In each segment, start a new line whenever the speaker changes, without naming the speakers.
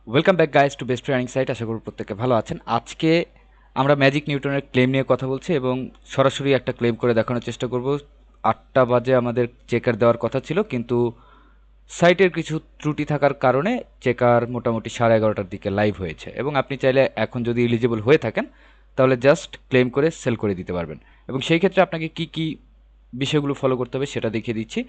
Welcome back guys to best training site. আশা করি প্রত্যেকে ভালো আছেন। আজকে আমরা ম্যাজিক নিউটনের ক্লেম নিয়ে কথা বলছি এবং সরাসরি একটা ক্লেম করে দেখানোর চেষ্টা করব। 8টা বাজে আমাদের চেকার দেওয়ার কথা ছিল, কিন্তু সাইটের কিছু ত্রুটি থাকার কারণে চেকার মোটামুটি 11:30টার দিকে লাইভ হয়েছে এবং আপনি চাইলে এখন যদি এলিজিবল হয়ে থাকেন তাহলে জাস্ট ক্লেম করে সেল করে দিতে পারবেন। এবং সেই ক্ষেত্রে আপনাকে কি কি বিষয়গুলো ফলো করতে হবে সেটা দেখিয়ে দিচ্ছি।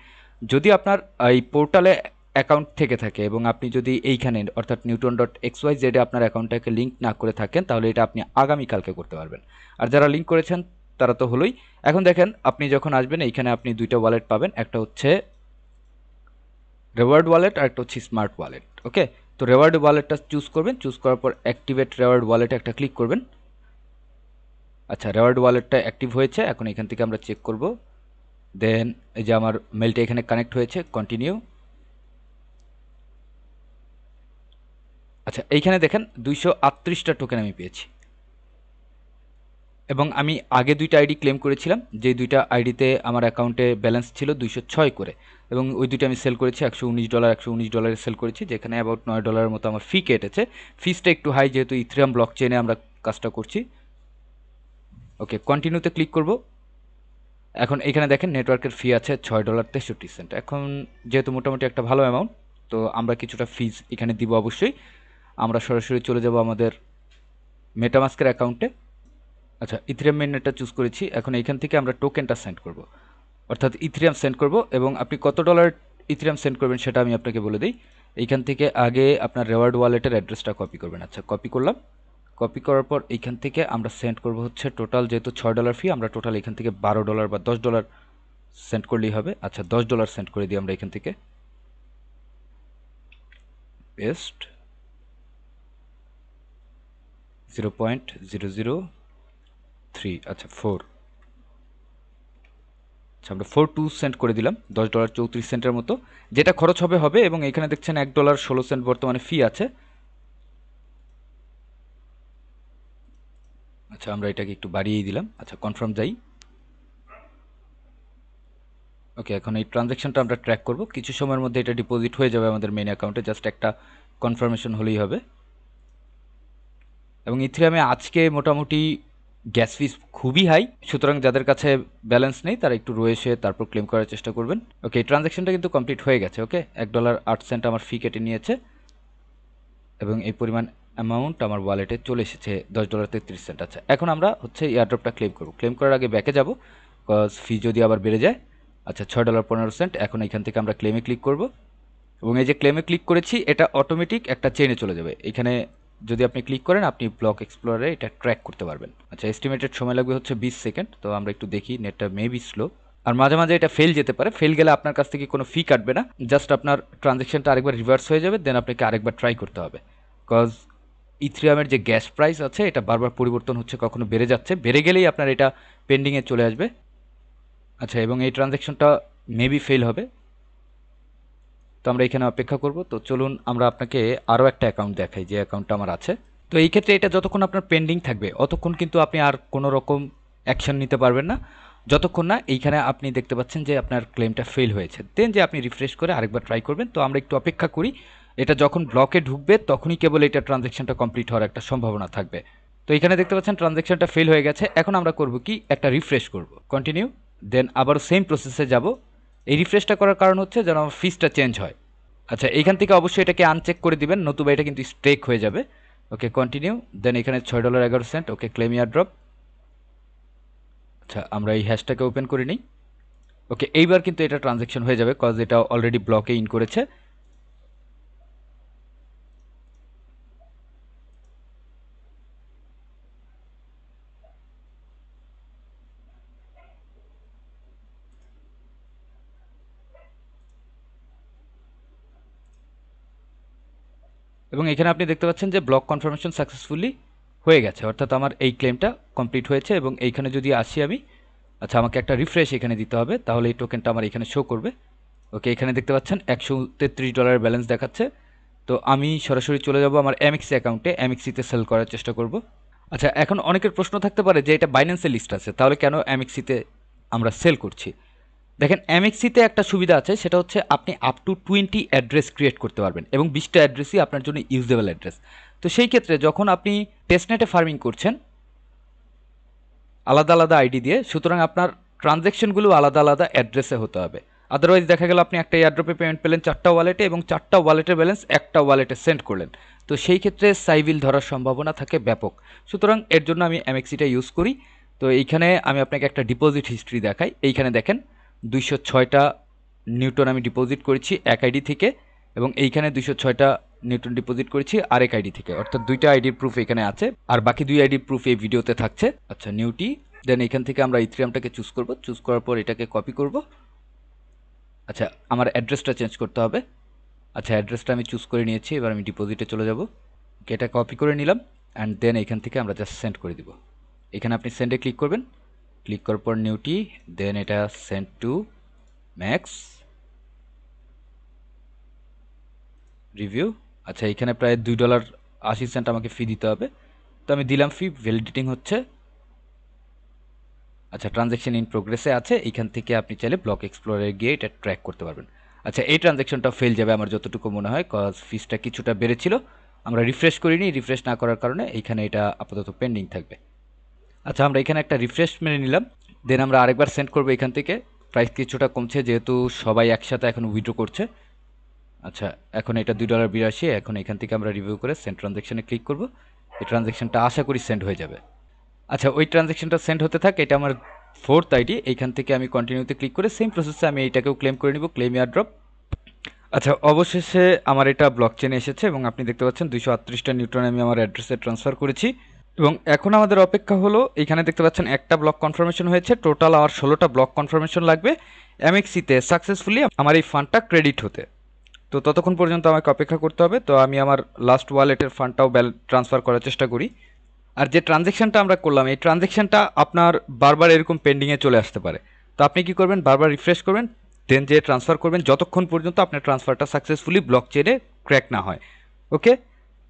যদি আপনার এই পোর্টালে অ্যাকাউন্ট থেকে থাকে এবং আপনি যদি এইখানে অর্থাৎ নিউটন.xyz আপনার অ্যাকাউন্টটাকে লিঙ্ক না করে থাকেন তাহলে এটা আপনি আগামীকালকে করতে পারবেন। আর যারা লিঙ্ক করেছেন তারা তো হলোই। এখন দেখেন, আপনি যখন আসবেন এইখানে আপনি দুইটা ওয়ালেট পাবেন, একটা হচ্ছে রেওয়ার্ড ওয়ালেট আর একটা হচ্ছে স্মার্ট ওয়ালেট। ওকে, তো রেওয়ার্ড ওয়ালেটটা চুজ করবেন, চুজ করার পর অ্যাক্টিভেট রেওয়ার্ড ওয়ালেটে একটা ক্লিক করবেন। আচ্ছা, রেওয়ার্ড ওয়ালেটটা অ্যাক্টিভ হয়েছে, এখন এখান থেকে আমরা চেক করব। দেন এই যে আমার মেলটা এখানে কানেক্ট হয়েছে, কন্টিনিউ। আচ্ছা, এইখানে দেখেন 238টা টোকেন আমি পেয়েছি এবং আমি আগে দুইটা আইডি ক্লেম করেছিলাম, যে দুইটা আইডিতে আমার অ্যাকাউন্টে ব্যালেন্স ছিল 206 করে, এবং ওই দুইটা আমি সেল করেছি $119 সেল করেছি, যেখানে অ্যাবাউট $9 মতো আমার ফি কেটেছে। ফিসটা একটু হাই, যেহেতু ইথেরিয়াম ব্লক চেনে আমরা কাজটা করছি। ওকে, কন্টিনিউতে ক্লিক করব। এখন এখানে দেখেন নেটওয়ার্কের ফি আছে $6.63। এখন যেহেতু মোটামুটি একটা ভালো অ্যামাউন্ট, তো আমরা কিছুটা ফিজ এখানে দিব অবশ্যই। আমরা সরাসরি চলে যাব আমাদের মেটামাস্কের অ্যাকাউন্টে। আচ্ছা, ইথেরিয়াম মেইননেটটা চুজ করেছি। এখন এইখান থেকে আমরা টোকেনটা সেন্ড করব, অর্থাৎ ইথেরিয়াম সেন্ড করব। এবং আপনি কত ডলার ইথেরিয়াম সেন্ড করবেন সেটা আমি আপনাকে বলে দিই। এইখান থেকে আগে আপনার রেওয়ার্ড ওয়ালেটের অ্যাড্রেসটা কপি করবেন। আচ্ছা, কপি করলাম। কপি করার পর এইখান থেকে আমরা সেন্ড করব হচ্ছে টোটাল, যেহেতু $6 ফি, আমরা টোটাল এখান থেকে $12 বা $10 সেন্ড করলেই হবে। আচ্ছা, $10 সেন্ড করে দিই আমরা এখান থেকে। পেস্ট 0.003, আচ্ছা 4। আচ্ছা, আমরা 42 সেন্ট করে দিলাম, $10.34 মতো, যেটা খরচ হবে হবে। এবং এখানে দেখছেন $1.16 বর্তমানে ফি আছে। আচ্ছা, আমরা এটাকে একটু বাড়িয়েই দিলাম। আচ্ছা, কনফার্ম যাই। ওকে, এখন এই ট্রানজ্যাকশনটা আমরা ট্র্যাক করব। কিছু সময়ের মধ্যে এটা ডিপোজিট হয়ে যাবে আমাদের মেইন অ্যাকাউন্টে, জাস্ট একটা কনফার্মেশন হলেই হবে। এবং ইথেরিয়ামে আজকে মোটামুটি গ্যাস ফিস খুবই হাই, সুতরাং যাদের কাছে ব্যালেন্স নেই তারা একটু রয়েছে তারপর ক্লেম করার চেষ্টা করবেন। ওকে, এই ট্রানজ্যাকশনটা কিন্তু কমপ্লিট হয়ে গেছে। ওকে, $1.08 আমার ফি কেটে নিয়েছে এবং এই পরিমাণ অ্যামাউন্ট আমার ওয়ালেটে চলে এসেছে, $10.33। আচ্ছা, এখন আমরা হচ্ছে এয়ারড্রপটা ক্লেম করব। ক্লেম করার আগে ব্যাকে যাব, কজ ফি যদি আবার বেড়ে যায়। আচ্ছা, $6.15। এখন এখান থেকে আমরা ক্লেমে ক্লিক করব এবং এই যে ক্লেমে ক্লিক করেছি এটা অটোমেটিক একটা চেনে চলে যাবে। এখানে যদি আপনি ক্লিক করেন আপনি ব্লক এক্সপ্লোরারে এটা ট্র্যাক করতে পারবেন। আচ্ছা, এস্টিমেটেড সময় লাগবে হচ্ছে 20 সেকেন্ড। তো আমরা একটু দেখি, নেটটা মেবি স্লো, আর মাঝে মাঝে এটা ফেল যেতে পারে। ফেল গেলে আপনার কাছ থেকে কোনো ফি কাটবে না, জাস্ট আপনার ট্রানজ্যাকশনটা আরেকবার রিভার্স হয়ে যাবে, দেন আপনাকে আরেকবার ট্রাই করতে হবে। কজ ইথ্রিয়ামের যে গ্যাস প্রাইস আছে এটা বারবার পরিবর্তন হচ্ছে, কখনো বেড়ে যাচ্ছে, বেড়ে গেলেই আপনার এটা পেন্ডিংয়ে চলে আসবে। আচ্ছা, এবং এই ট্রানজ্যাকশনটা মেবি ফেল হবে, তো আমরা এখানে অপেক্ষা করব। তো চলুন আমরা আপনাকে আরও একটা অ্যাকাউন্ট দেখাই, যে অ্যাকাউন্টটা আমার আছে। তো এই ক্ষেত্রে এটা যতক্ষণ আপনার পেন্ডিং থাকবে অতক্ষণ কিন্তু আপনি আর কোনো রকম অ্যাকশন নিতে পারবেন না, যতক্ষণ না এইখানে আপনি দেখতে পাচ্ছেন যে আপনার ক্লেমটা ফেল হয়েছে। দেন যে আপনি রিফ্রেশ করে আরেকবার ট্রাই করবেন। তো আমরা একটু অপেক্ষা করি, এটা যখন ব্লকে ঢুকবে তখনই কেবল এটা ট্রানজ্যাকশনটা কমপ্লিট হওয়ার একটা সম্ভাবনা থাকবে। তো এখানে দেখতে পাচ্ছেন ট্রানজ্যাকশনটা ফেল হয়ে গেছে। এখন আমরা করব কি, একটা রিফ্রেশ করব, কন্টিনিউ। দেন আবারও সেম প্রসেসে যাব। এই রিফ্রেশটা করার কারণ হচ্ছে যেন আমার ফিসটা চেঞ্জ হয়। আচ্ছা, এইখান থেকে অবশ্যই এটাকে আনচেক করে দিবেন, নতুবা এটা কিন্তু স্ট্রেক হয়ে যাবে। ওকে, কন্টিনিউ। দেন এখানে $6.11। ওকে, ক্লেম ইয়ার ড্রপ। আচ্ছা, আমরা এই হ্যাশটাকে ওপেন করে নিই। ওকে, এইবার কিন্তু এটা ট্রানজ্যাকশন হয়ে যাবে, কজ এটা অলরেডি ব্লকে ইন করেছে। এবং এখানে আপনি দেখতে পাচ্ছেন যে ব্লক কনফার্মেশন সাকসেসফুলি হয়ে গেছে, অর্থাৎ আমার এই ক্লেমটা কমপ্লিট হয়েছে। এবং এইখানে যদি আসি আমি, আচ্ছা আমাকে একটা রিফ্রেশ এখানে দিতে হবে, তাহলে এই টোকেনটা আমার এখানে শো করবে। ওকে, এখানে দেখতে পাচ্ছেন $133 ব্যালেন্স দেখাচ্ছে। তো আমি সরাসরি চলে যাব আমার এমএক্সি অ্যাকাউন্টে, এমএক্সিতে সেল করার চেষ্টা করব। আচ্ছা, এখন অনেকের প্রশ্ন থাকতে পারে যে এটা বাইন্যান্সের লিস্ট আছে, তাহলে কেন এমএক্সিতে আমরা সেল করছি। দেখেন এমএক্সিতে একটা সুবিধা আছে, সেটা হচ্ছে আপনি আপ টু 20 অ্যাড্রেস ক্রিয়েট করতে পারবেন এবং 20টা অ্যাড্রেসই আপনার জন্য ইউজেবল অ্যাড্রেস। তো সেই ক্ষেত্রে যখন আপনি টেস্টনেটে ফার্মিং করছেন আলাদা আলাদা আইডি দিয়ে, সুতরাং আপনার ট্রানজ্যাকশনগুলো আলাদা আলাদা অ্যাড্রেসে হতে হবে। আদারওয়াইজ দেখা গেল আপনি একটা এয়ারড্রপে পেমেন্ট পেলেন 4টা ওয়ালেটে এবং 4টা ওয়ালেটের ব্যালেন্স একটা ওয়ালেটে সেন্ড করলেন, তো সেই ক্ষেত্রে সাইভিল ধরার সম্ভাবনা থাকে ব্যাপক। সুতরাং এর জন্য আমি এমএক্সিটা ইউজ করি। তো এইখানে আমি আপনাকে একটা ডিপোজিট হিস্ট্রি দেখাই। এইখানে দেখেন 206টা নিউটন আমি ডিপোজিট করেছি এক আইডি থেকে, এবং এইখানে 206টা নিউটন ডিপোজিট করেছি আরেক আইডি থেকে, অর্থাৎ দুইটা আইডির প্রুফ এখানে আছে, আর বাকি দুই আইডির প্রুফ এই ভিডিওতে থাকছে। আচ্ছা, নিউটি, দেন এখান থেকে আমরা ইথিরিয়ামটাকে চুজ করব, চুজ করার পর এটাকে কপি করব। আচ্ছা, আমার অ্যাড্রেসটা চেঞ্জ করতে হবে। আচ্ছা, অ্যাড্রেসটা আমি চুজ করে নিয়েছি, এবার আমি ডিপোজিটে চলে যাব। এটা কপি করে নিলাম অ্যান্ড দেন এখান থেকে আমরা জাস্ট সেন্ড করে দিব। এখানে আপনি সেন্ডে ক্লিক করবেন, ক্লিক করার পর নিউটি, দেন এটা সেন্ড টু ম্যাক্স রিভিউ। আচ্ছা, এখানে প্রায় $2.80 আমাকে ফি দিতে হবে, তো আমি দিলাম ফি, ভ্যালিডেটিং হচ্ছে। আচ্ছা, ট্রানজ্যাকশন ইন প্রোগ্রেসে আছে, এইখান থেকে আপনি চাইলে ব্লক এক্সপ্লোরে গিয়ে এটা ট্র্যাক করতে পারবেন। আচ্ছা, এই ট্রানজ্যাকশনটা ফেল যাবে আমার যতটুকু মনে হয়, কজ ফিসটা কিছুটা বেড়েছিল। আমরা রিফ্রেশ করিনি, রিফ্রেশ না করার কারণে এইখানে এটা আপাতত পেন্ডিং থাকবে। আচ্ছা, আমরা এখানে একটা রিফ্রেশ মেনে নিলাম, দেন আমরা আরেকবার সেন্ড করবো এখান থেকে। প্রাইস কিছুটা কমছে যেহেতু সবাই একসাথে এখন উইথড্র করছে। আচ্ছা, এখন এটা $2.82। এখন এখান থেকে আমরা রিভিউ করে সেন্ড ট্রানজ্যাকশনে ক্লিক করব। এই ট্রানজ্যাকশনটা আশা করি সেন্ড হয়ে যাবে। আচ্ছা, ওই ট্রানজ্যাকশনটা সেন্ড হতে থাক, এটা আমার 4th আইডি। এইখান থেকে আমি কন্টিনিউতে ক্লিক করে সেম প্রসেসে আমি এইটাকেও ক্লেম করে নিব, ক্লেম এয়ারড্রপ। আচ্ছা, অবশেষে আমার এটা ব্লক চেনে এসেছে এবং আপনি দেখতে পাচ্ছেন 238টা নিউটন আমি আমার অ্যাড্রেসে ট্রান্সফার করেছি। এবং এখন আমাদের অপেক্ষা হলো, এইখানে দেখতে পাচ্ছেন একটা ব্লক কনফার্মেশন হয়েছে, টোটাল আমার 16টা ব্লক কনফার্মেশন লাগবে এমএক্সিতে সাকসেসফুলি আমার এই ফান্ডটা ক্রেডিট হতে। তো ততক্ষণ পর্যন্ত আমাকে অপেক্ষা করতে হবে। তো আমি আমার লাস্ট ওয়ালেটের ফান্ডটাও ট্রান্সফার করার চেষ্টা করি। আর যে ট্রানজ্যাকশনটা আমরা করলাম, এই ট্রানজ্যাকশনটা আপনার বারবার এরকম পেন্ডিংয়ে চলে আসতে পারে। তো আপনি কি করবেন, বারবার রিফ্রেশ করবেন, দেন যে ট্রান্সফার করবেন যতক্ষণ পর্যন্ত আপনার ট্রান্সফারটা সাকসেসফুলি ব্লক চেনে ক্র্যাক না হয়। ওকে,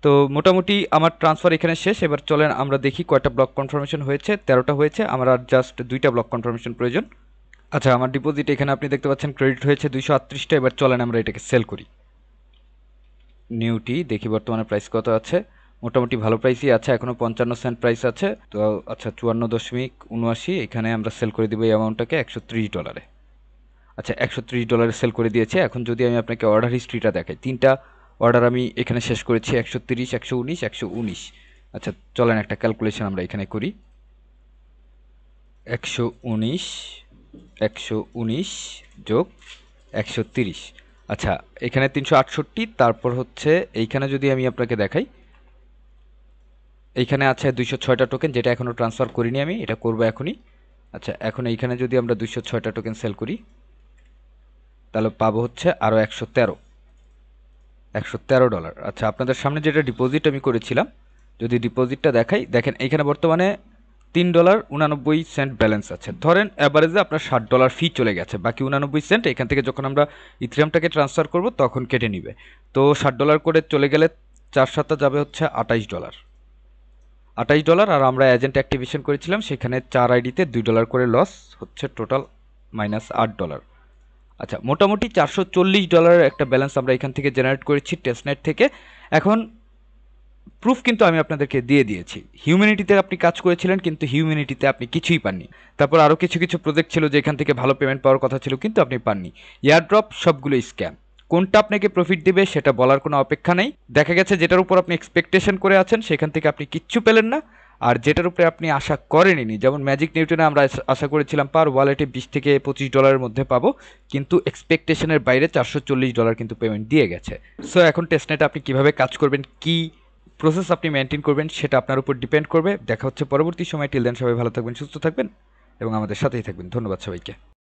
তো মোটামুটি আমার ট্রান্সফার এখানে শেষ। এবার চলেন আমরা দেখি কয়টা ব্লক কনফার্মেশন হয়েছে। 13টা হয়েছে, আমার আর জাস্ট 2টা ব্লক কনফার্মেশন প্রয়োজন। আচ্ছা, আমার ডিপোজিট এখানে আপনি দেখতে পাচ্ছেন ক্রেডিট হয়েছে 238টা। এবার চলেন আমরা এটাকে সেল করি। নিউটি দেখি বর্তমানে প্রাইস কত আছে। মোটামুটি ভালো প্রাইসই আছে, এখনও 55 সেন্ট প্রাইস আছে। তো আচ্ছা, 54.79, এখানে আমরা সেল করে দিব এই অ্যামাউন্টটাকে $130। আচ্ছা, $130 সেল করে দিয়েছে। এখন যদি আমি আপনাকে অর্ডার হিস্ট্রিটা দেখাই, 3টা অর্ডার আমি এখানে শেষ করেছি, 130, 119, 119। আচ্ছা, চলেন একটা ক্যালকুলেশন আমরা এখানে করি। 119, 119 যোগ 130, আচ্ছা এখানে 368। তারপর হচ্ছে এইখানে যদি আমি আপনাকে দেখাই, এইখানে আছে 206টা টোকেন, যেটা এখনও ট্রান্সফার করিনি, আমি এটা করব এখনই। আচ্ছা, এখন এইখানে যদি আমরা 206টা টোকেন সেল করি, তাহলে পাবো হচ্ছে আরও $113। আচ্ছা, আপনাদের সামনে যেটা ডিপোজিট আমি করেছিলাম, যদি ডিপোজিটটা দেখাই, দেখেন এইখানে বর্তমানে $3.89 ব্যালেন্স আছে। ধরেন অ্যাভারেজে আপনার $60 ফি চলে গেছে, বাকি 89 সেন্ট এখান থেকে যখন আমরা ইথিরিয়ামটাকে ট্রান্সফার করব তখন কেটে নিবে। তো $60 করে চলে গেলে 4 7 যাবে হচ্ছে $28। $28, আর আমরা এজেন্ট অ্যাক্টিভেশন করেছিলাম, সেখানে 4 আইডিতে $2 করে লস হচ্ছে, টোটাল -$8। আচ্ছা, মোটামুটি $440 একটা ব্যালেন্স আমরা এখান থেকে জেনারেট করেছি টেস্টনেট থেকে। এখন প্রুফ কিন্তু আমি আপনাদেরকে দিয়ে দিয়েছি। হিউম্যানিটিতে আপনি কাজ করেছিলেন, কিন্তু হিউম্যানিটিতে আপনি কিছুই পাননি। তারপর আরও কিছু কিছু প্রজেক্ট ছিল যেখান থেকে ভালো পেমেন্ট পাওয়ার কথা ছিল, কিন্তু আপনি পাননি। এয়ারড্রপ সবগুলো স্ক্যাম। কোনটা আপনাকে প্রফিট দেবে সেটা বলার কোনো অপেক্ষা নেই। দেখা গেছে যেটার উপর আপনি এক্সপেকটেশন করে আছেন সেখান থেকে আপনি কিচ্ছু পেলেন না, আর যেটার উপরে আপনি আশা করেননি, যেমন ম্যাজিক নিউটনে আমরা আশা করেছিলাম পার ওয়ালেটে $20 থেকে $25 মধ্যে পাবো, কিন্তু এক্সপেকটেশনের বাইরে $440 কিন্তু পেমেন্ট দিয়ে গেছে। সো এখন টেস্টনেটে আপনি কিভাবে কাজ করবেন, কি প্রসেস আপনি মেনটেন করবেন, সেটা আপনার উপর ডিপেন্ড করবে। দেখা হচ্ছে পরবর্তী সময়। টিল দেন সবাই ভালো থাকবেন, সুস্থ থাকবেন এবং আমাদের সাথেই থাকবেন। ধন্যবাদ সবাইকে।